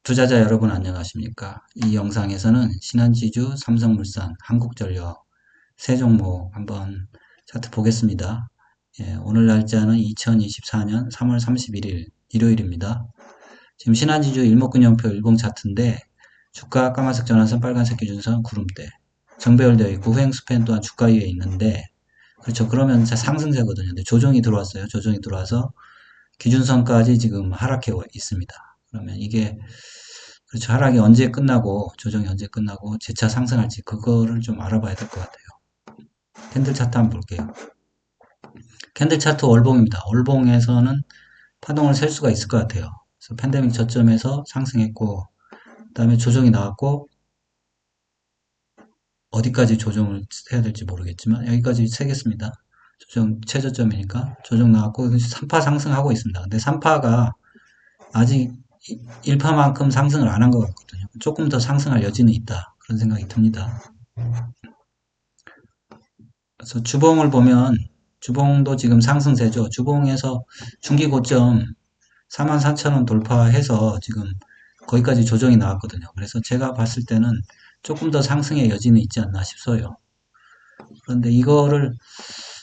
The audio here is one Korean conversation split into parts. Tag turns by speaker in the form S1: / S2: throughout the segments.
S1: 투자자 여러분 안녕하십니까? 이 영상에서는 신한지주, 삼성물산, 한국전력 세 종목 한번 차트 보겠습니다. 예, 오늘 날짜는 2024년 3월 31일 일요일입니다. 지금 신한지주 일목균형표 일봉 차트인데 주가 까만색 전환선, 빨간색 기준선, 구름대 정배열되어 있고 후행스팬 또한 주가 위에 있는데 그렇죠. 그러면 상승세거든요. 근데 조정이 들어왔어요. 조정이 들어와서 기준선까지 지금 하락해 있습니다. 그러면 이게 그렇죠. 하락이 언제 끝나고 조정이 언제 끝나고 재차 상승할지 그거를 좀 알아봐야 될 것 같아요. 캔들 차트 한번 볼게요. 캔들 차트 월봉입니다. 월봉에서는 파동을 셀 수가 있을 것 같아요. 그래서 팬데믹 저점에서 상승했고 그다음에 조정이 나왔고 어디까지 조정을 해야 될지 모르겠지만 여기까지 세겠습니다. 조정 최저점이니까 조정 나왔고 3파 상승하고 있습니다. 근데 3파가 아직 1파만큼 상승을 안 한 것 같거든요. 조금 더 상승할 여지는 있다. 그런 생각이 듭니다. 그래서 주봉을 보면 주봉도 지금 상승세죠. 주봉에서 중기 고점 44,000원 돌파해서 지금 거기까지 조정이 나왔거든요. 그래서 제가 봤을 때는 조금 더 상승의 여지는 있지 않나 싶어요. 그런데 이거를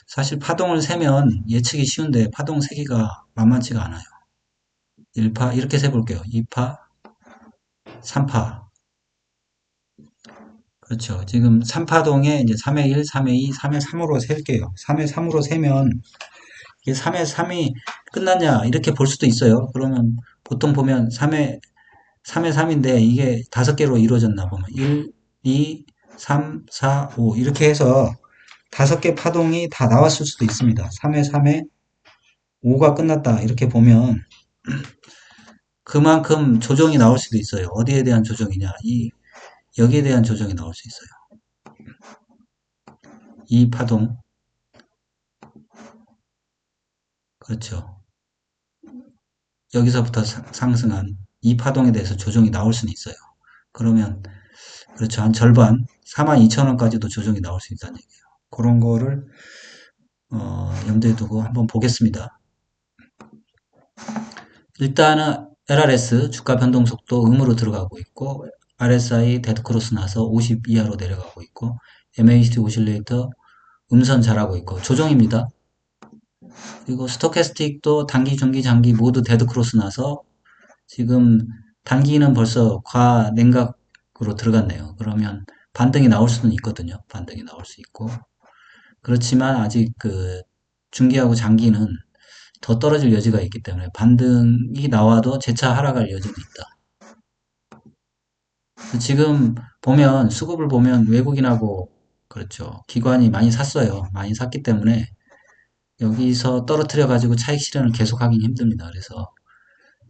S1: 사실 파동을 세면 예측이 쉬운데 파동 세기가 만만치가 않아요. 1파 이렇게 세볼게요. 2파, 3파. 그렇죠. 지금 3파동에 이제 3회 1, 3회 2, 3회 3으로 셀게요. 3회 3으로 세면 이게 3회 3이 끝났냐 이렇게 볼 수도 있어요. 그러면 보통 보면 3회 3인데 이게 5개로 이루어졌나 보면 1, 2, 3, 4, 5 이렇게 해서 5개 파동이 다 나왔을 수도 있습니다. 3회 3회 5가 끝났다 이렇게 보면 그만큼 조정이 나올 수도 있어요. 어디에 대한 조정이냐 여기에 대한 조정이 나올 수 있어요. 이 파동 그렇죠. 여기서부터 상승한 이 파동에 대해서 조정이 나올 수는 있어요. 그러면 그렇죠. 한 절반 42,000원까지도 조정이 나올 수 있다는 얘기예요. 그런 거를 염두에 두고 한번 보겠습니다. 일단은 LRS 주가 변동 속도 음으로 들어가고 있고 RSI 데드크로스 나서 50 이하로 내려가고 있고 MACD 오실레이터 음선 잘하고 있고 조정입니다. 그리고 스토캐스틱도 단기, 중기, 장기 모두 데드크로스 나서 지금 단기는 벌써 과냉각으로 들어갔네요. 그러면 반등이 나올 수는 있거든요. 반등이 나올 수 있고. 그렇지만 아직 그 중기하고 장기는 더 떨어질 여지가 있기 때문에 반등이 나와도 재차 하락할 여지는 있다. 지금 보면 수급을 보면 외국인하고 그렇죠. 기관이 많이 샀어요. 많이 샀기 때문에 여기서 떨어뜨려 가지고 차익 실현을 계속하기는 힘듭니다. 그래서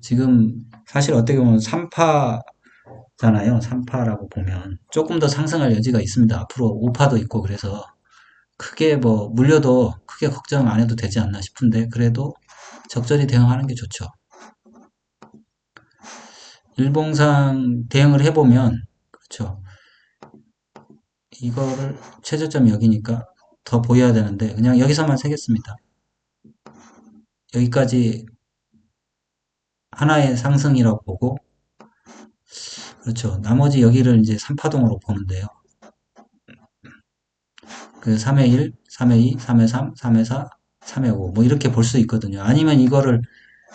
S1: 지금 사실 어떻게 보면 3파잖아요. 3파라고 보면 조금 더 상승할 여지가 있습니다. 앞으로 5파도 있고 그래서 크게 뭐 물려도 크게 걱정 안 해도 되지 않나 싶은데 그래도 적절히 대응하는 게 좋죠. 일봉상 대응을 해보면 그렇죠. 이거를 최저점이 여기니까 더 보여야 되는데 그냥 여기서만 세겠습니다. 여기까지 하나의 상승이라고 보고 그렇죠. 나머지 여기를 이제 3파동으로 보는데요. 그 3회 1, 3회 2, 3회 3, 3회 4, 3회 5 뭐 이렇게 볼 수 있거든요. 아니면 이거를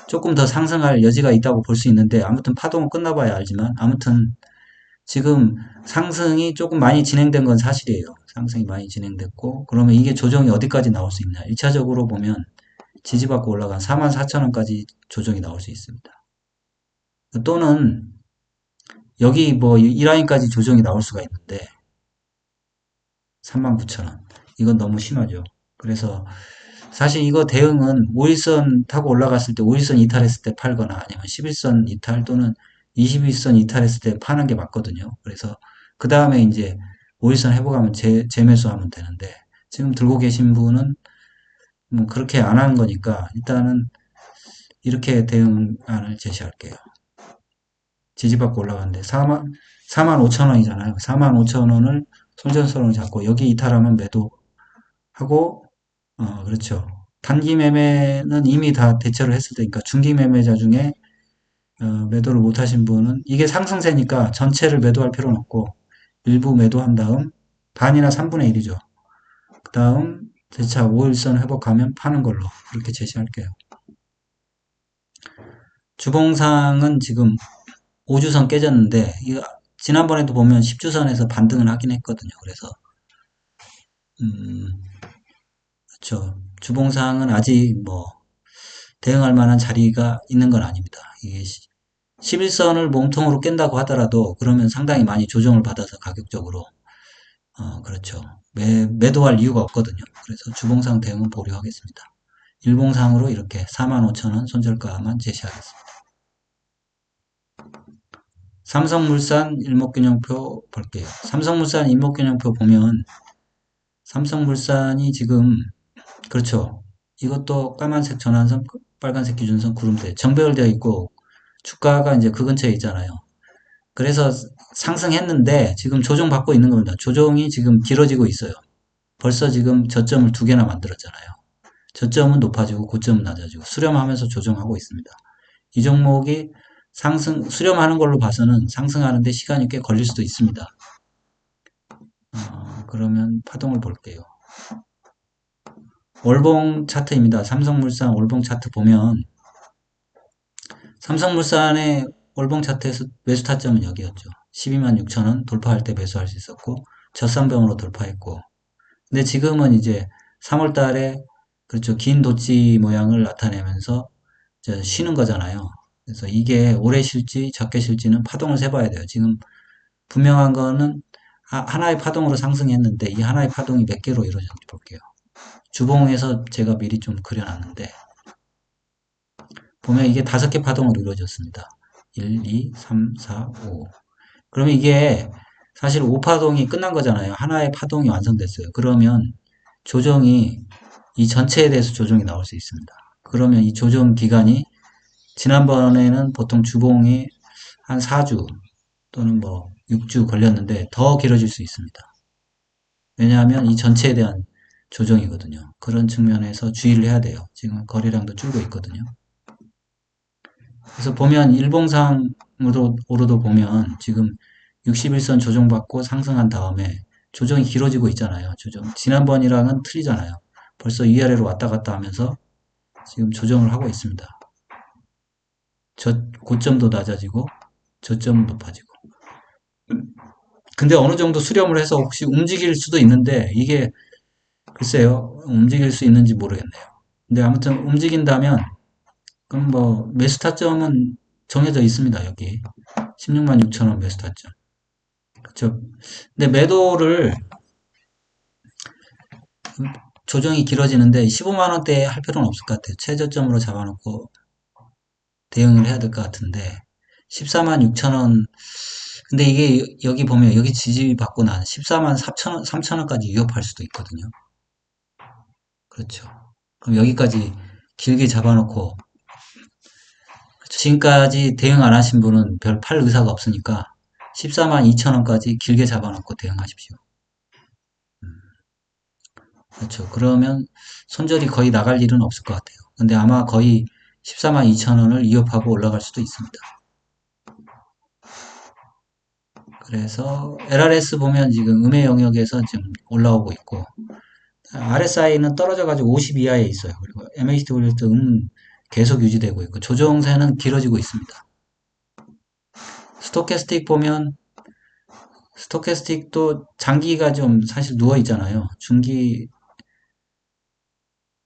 S1: 조금 더 상승할 여지가 있다고 볼 수 있는데 아무튼 파동은 끝나봐야 알지만 아무튼 지금 상승이 조금 많이 진행된 건 사실이에요. 상승이 많이 진행됐고 그러면 이게 조정이 어디까지 나올 수 있냐. 1차적으로 보면 지지받고 올라간 44,000원까지 조정이 나올 수 있습니다. 또는 여기 뭐 이 라인까지 조정이 나올 수가 있는데 39,000원 이건 너무 심하죠. 그래서 사실 이거 대응은 5일선 타고 올라갔을 때 5일선 이탈했을 때 팔거나 아니면 11선 이탈 또는 21선 이탈했을 때 파는 게 맞거든요. 그래서 그 다음에 이제 5일선 회복하면 재매수하면 되는데 지금 들고 계신 분은 뭐 그렇게 안 하는 거니까 일단은 이렇게 대응안을 제시할게요. 지지받고 올라갔는데 4만 5천 원이잖아요. 4만 5천 원을 손전선을 잡고 여기 이탈하면 매도하고 그렇죠. 단기 매매는 이미 다 대처를 했을 테니까 중기 매매자 중에 매도를 못 하신 분은 이게 상승세니까 전체를 매도할 필요는 없고 일부 매도한 다음 반이나 3분의 1이죠. 그 다음 재차 5일선 회복하면 파는 걸로 그렇게 제시할게요. 주봉상은 지금 5주선 깨졌는데 지난번에도 보면 10주선에서 반등을 하긴 했거든요. 그래서 음, 그렇죠. 주봉상은 아직 뭐 대응할 만한 자리가 있는 건 아닙니다. 이게 11선을 몸통으로 깬다고 하더라도 그러면 상당히 많이 조정을 받아서 가격적으로 그렇죠. 매도할 이유가 없거든요. 그래서 주봉상 대응은 보류하겠습니다. 일봉상으로 이렇게 45,000원 손절가만 제시하겠습니다. 삼성물산 일목균형표 볼게요. 삼성물산 일목균형표 보면 삼성물산이 지금 그렇죠. 이것도 까만색 전환선, 빨간색 기준선, 구름대 정배열되어 있고 주가가 이제 그 근처에 있잖아요. 그래서 상승했는데 지금 조정받고 있는 겁니다. 조정이 지금 길어지고 있어요. 벌써 지금 저점을 두 개나 만들었잖아요. 저점은 높아지고 고점은 낮아지고 수렴하면서 조정하고 있습니다. 이 종목이 수렴하는 걸로 봐서는 상승하는데 시간이 꽤 걸릴 수도 있습니다. 그러면 파동을 볼게요. 월봉 차트입니다. 삼성물산 월봉 차트 보면 삼성물산의 월봉 차트에서 매수 타점은 여기였죠. 12만 6천 원 돌파할 때 매수할 수 있었고 저상병으로 돌파했고 근데 지금은 이제 3월 달에 그렇죠. 긴 도치 모양을 나타내면서 이제 쉬는 거잖아요. 그래서 이게 오래 쉴지 적게 쉴지는 파동을 세봐야 돼요. 지금 분명한 거는 하나의 파동으로 상승했는데 이 하나의 파동이 몇 개로 이루어졌는지 볼게요. 주봉에서 제가 미리 좀 그려놨는데 보면 이게 5개 파동으로 이루어졌습니다. 1, 2, 3, 4, 5. 그러면 이게 사실 5파동이 끝난 거잖아요. 하나의 파동이 완성됐어요. 그러면 조정이 이 전체에 대해서 조정이 나올 수 있습니다. 그러면 이 조정 기간이 지난번에는 보통 주봉이 한 4주 또는 뭐 6주 걸렸는데 더 길어질 수 있습니다. 왜냐하면 이 전체에 대한 조정이거든요. 그런 측면에서 주의를 해야 돼요. 지금 거래량도 줄고 있거든요. 그래서 보면 일봉상으로도 보면 지금 61선 조정받고 상승한 다음에 조정이 길어지고 있잖아요. 지난번이랑은 틀리잖아요. 벌써 위아래로 왔다 갔다 하면서 지금 조정을 하고 있습니다. 고점도 낮아지고 저점은 높아지고. 근데 어느 정도 수렴을 해서 혹시 움직일 수도 있는데 이게 글쎄요. 움직일 수 있는지 모르겠네요. 근데 아무튼 움직인다면 그럼 뭐 매수 타점은 정해져 있습니다. 여기 16만 6천 원 매수 타점. 그렇죠. 근데 매도를 조정이 길어지는데 15만 원대에 할 필요는 없을 것 같아요. 최저점으로 잡아놓고 대응을 해야 될 것 같은데 14만 6천 원. 근데 이게 여기 보면 여기 지지받고 난 14만 3천 원까지 위협할 수도 있거든요. 그렇죠. 그럼 여기까지 길게 잡아놓고 지금까지 대응 안 하신 분은 별 팔 의사가 없으니까 14만 2천 원까지 길게 잡아놓고 대응하십시오. 그렇죠. 그러면 손절이 거의 나갈 일은 없을 것 같아요. 근데 아마 거의 14만 2천 원을 위협하고 올라갈 수도 있습니다. 그래서 LRS 보면 지금 음의 영역에서 지금 올라오고 있고 RSI는 떨어져가지고 50 이하에 있어요. 그리고 MACD 계속 유지되고 있고 조정세는 길어지고 있습니다. 스토캐스틱 보면 스토캐스틱도 장기가 좀 사실 누워 있잖아요.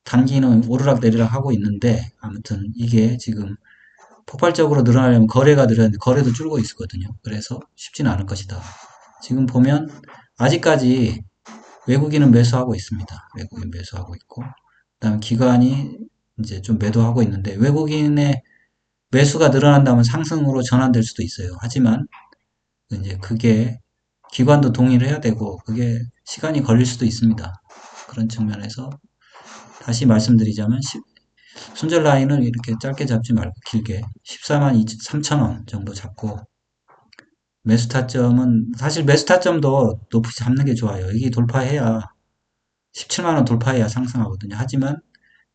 S1: 단기는 오르락 내리락 하고 있는데 아무튼 이게 지금 폭발적으로 늘어나려면 거래가 늘어나는데 거래도 줄고 있거든요. 그래서 쉽지는 않을 것이다. 지금 보면 아직까지 외국인은 매수하고 있습니다. 외국인 매수하고 있고 그다음에 기관이 이제 좀 매도하고 있는데 외국인의 매수가 늘어난다면 상승으로 전환될 수도 있어요. 하지만 이제 그게 기관도 동의를 해야 되고 그게 시간이 걸릴 수도 있습니다. 그런 측면에서 다시 말씀드리자면 손절 라인을 이렇게 짧게 잡지 말고 길게 14만 3천원 정도 잡고 매수 타점은 사실 매수 타점도 높이 잡는 게 좋아요. 여기 돌파해야 17만원 돌파해야 상승하거든요. 하지만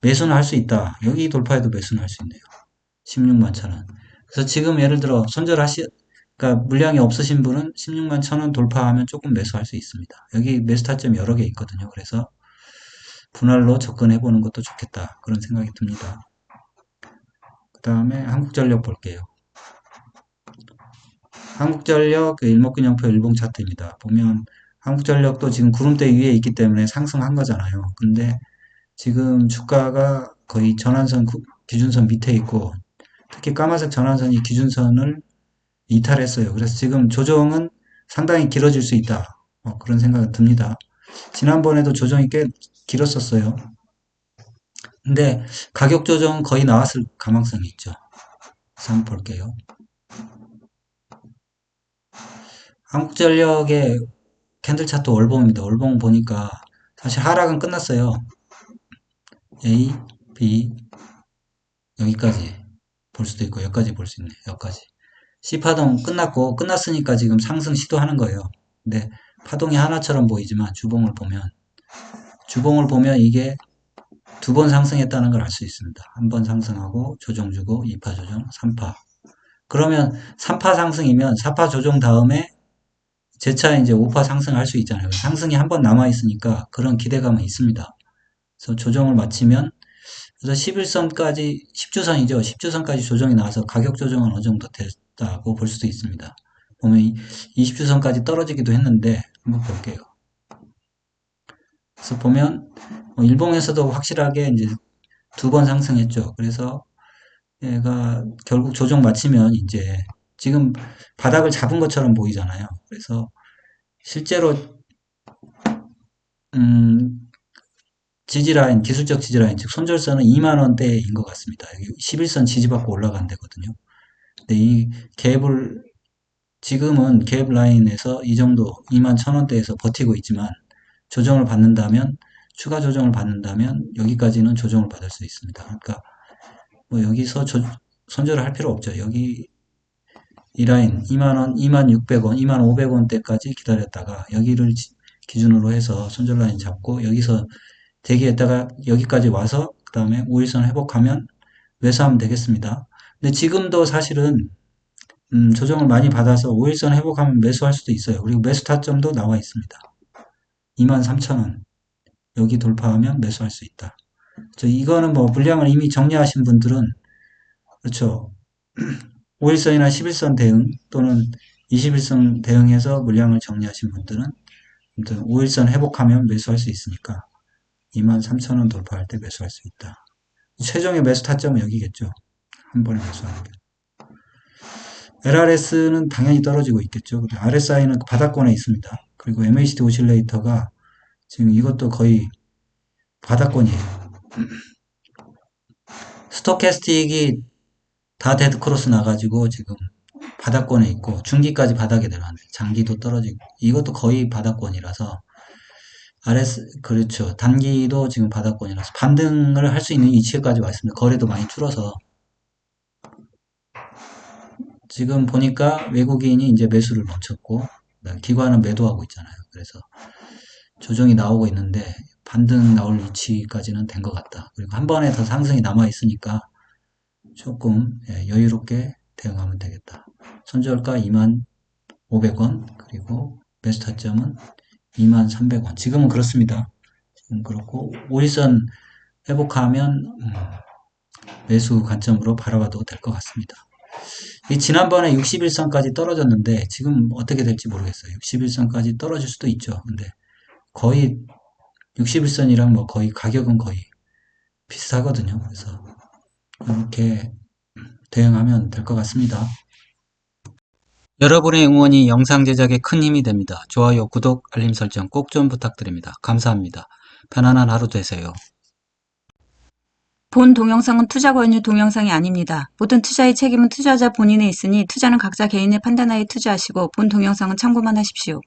S1: 매수는 할 수 있다. 여기 돌파해도 매수는 할 수 있네요. 16만 천원. 그래서 지금 예를 들어 그러니까 물량이 없으신 분은 16만 1,000원 돌파하면 조금 매수할 수 있습니다. 여기 매수 타점이 여러 개 있거든요. 그래서 분할로 접근해 보는 것도 좋겠다. 그런 생각이 듭니다. 그 다음에 한국전력 볼게요. 한국전력 그 일목균형표 일봉 차트입니다. 보면 한국전력도 지금 구름대 위에 있기 때문에 상승한 거잖아요. 근데 지금 주가가 거의 기준선 밑에 있고, 특히 까만색 전환선이 기준선을 이탈했어요. 그래서 지금 조정은 상당히 길어질 수 있다. 그런 생각이 듭니다. 지난번에도 조정이 꽤 길었었어요. 근데 가격 조정은 거의 나왔을 가능성이 있죠. 그래서 한번 볼게요. 한국전력의 캔들 차트 월봉입니다. 월봉 보니까 사실 하락은 끝났어요. A, B, 여기까지 볼 수도 있고 여기까지 볼 수 있네. 여기까지. C파동 끝났으니까 지금 상승 시도하는 거예요. 근데 파동이 하나처럼 보이지만 주봉을 보면 이게 두 번 상승했다는 걸 알 수 있습니다. 한 번 상승하고 조정 주고 2파 조정, 3파. 그러면 3파 상승이면 4파 조정 다음에 재차 이제 5파 상승할 수 있잖아요. 상승이 한 번 남아 있으니까 그런 기대감은 있습니다. 그래서 조정을 마치면 그래서 11선까지 10주선이죠. 10주선까지 조정이 나와서 가격 조정은 어느 정도 됐다고 볼 수도 있습니다. 보면 20주선까지 떨어지기도 했는데 한번 볼게요. 그래서 보면 일봉에서도 확실하게 이제 두 번 상승했죠. 그래서 얘가 결국 조정 마치면 이제 지금 바닥을 잡은 것처럼 보이잖아요. 그래서 실제로 지지라인, 기술적 지지라인, 즉 손절선은 2만 원대인 것 같습니다. 여기 11선 지지받고 올라간 데거든요. 근데 이 갭을 지금은 갭 라인에서 이 정도 2만 1,000원대에서 버티고 있지만 추가 조정을 받는다면 여기까지는 조정을 받을 수 있습니다. 그러니까 뭐 여기서 손절을 할 필요 없죠. 여기 이 라인 2만원, 2만600원, 2만500원대까지 기다렸다가 여기를 기준으로 해서 손절 라인 잡고 여기서 대기했다가 여기까지 와서 그 다음에 5일선 회복하면 매수하면 되겠습니다. 근데 지금도 사실은 조정을 많이 받아서 5일선 회복하면 매수할 수도 있어요. 그리고 매수 타점도 나와 있습니다. 23,000원 여기 돌파하면 매수할 수 있다. 이거는 뭐 물량을 이미 정리하신 분들은 그렇죠. 5일선이나 11선 대응 또는 21선 대응해서 물량을 정리하신 분들은 5일선 회복하면 매수할 수 있으니까 23,000원 돌파할 때 매수할 수 있다. 최종의 매수 타점은 여기겠죠. 한 번에 매수하는 게. LRS는 당연히 떨어지고 있겠죠. RSI는 바닥권에 있습니다. 그리고 MACD 오실레이터가 지금 이것도 거의 바닥권이에요. 스토캐스틱이 다 데드크로스 나가지고 지금 바닥권에 있고 중기까지 바닥에 내려왔네. 장기도 떨어지고 이것도 거의 바닥권이라서 그렇죠. 단기도 지금 바닥권이라서 반등을 할 수 있는 위치까지 와 있습니다. 거래도 많이 줄어서 지금 보니까 외국인이 이제 매수를 멈췄고 기관은 매도하고 있잖아요. 그래서 조정이 나오고 있는데 반등 나올 위치까지는 된 것 같다. 그리고 한 번에 더 상승이 남아 있으니까 조금 여유롭게 대응하면 되겠다. 손절가 2만500원 그리고 매수 타점은 2만300원. 지금은 그렇습니다. 지금 그렇고 5일선 회복하면 매수 관점으로 바라봐도 될 것 같습니다. 지난번에 61선까지 떨어졌는데 지금 어떻게 될지 모르겠어요. 61선까지 떨어질 수도 있죠. 근데 거의 61선이랑 뭐 거의 가격은 거의 비슷하거든요. 그래서 이렇게 대응하면 될 것 같습니다. 여러분의 응원이 영상 제작에 큰 힘이 됩니다. 좋아요, 구독, 알림 설정 꼭 좀 부탁드립니다. 감사합니다. 편안한 하루 되세요.
S2: 본 동영상은 투자 권유 동영상이 아닙니다. 모든 투자의 책임은 투자자 본인에 있으니 투자는 각자 개인의 판단하에 투자하시고 본 동영상은 참고만 하십시오.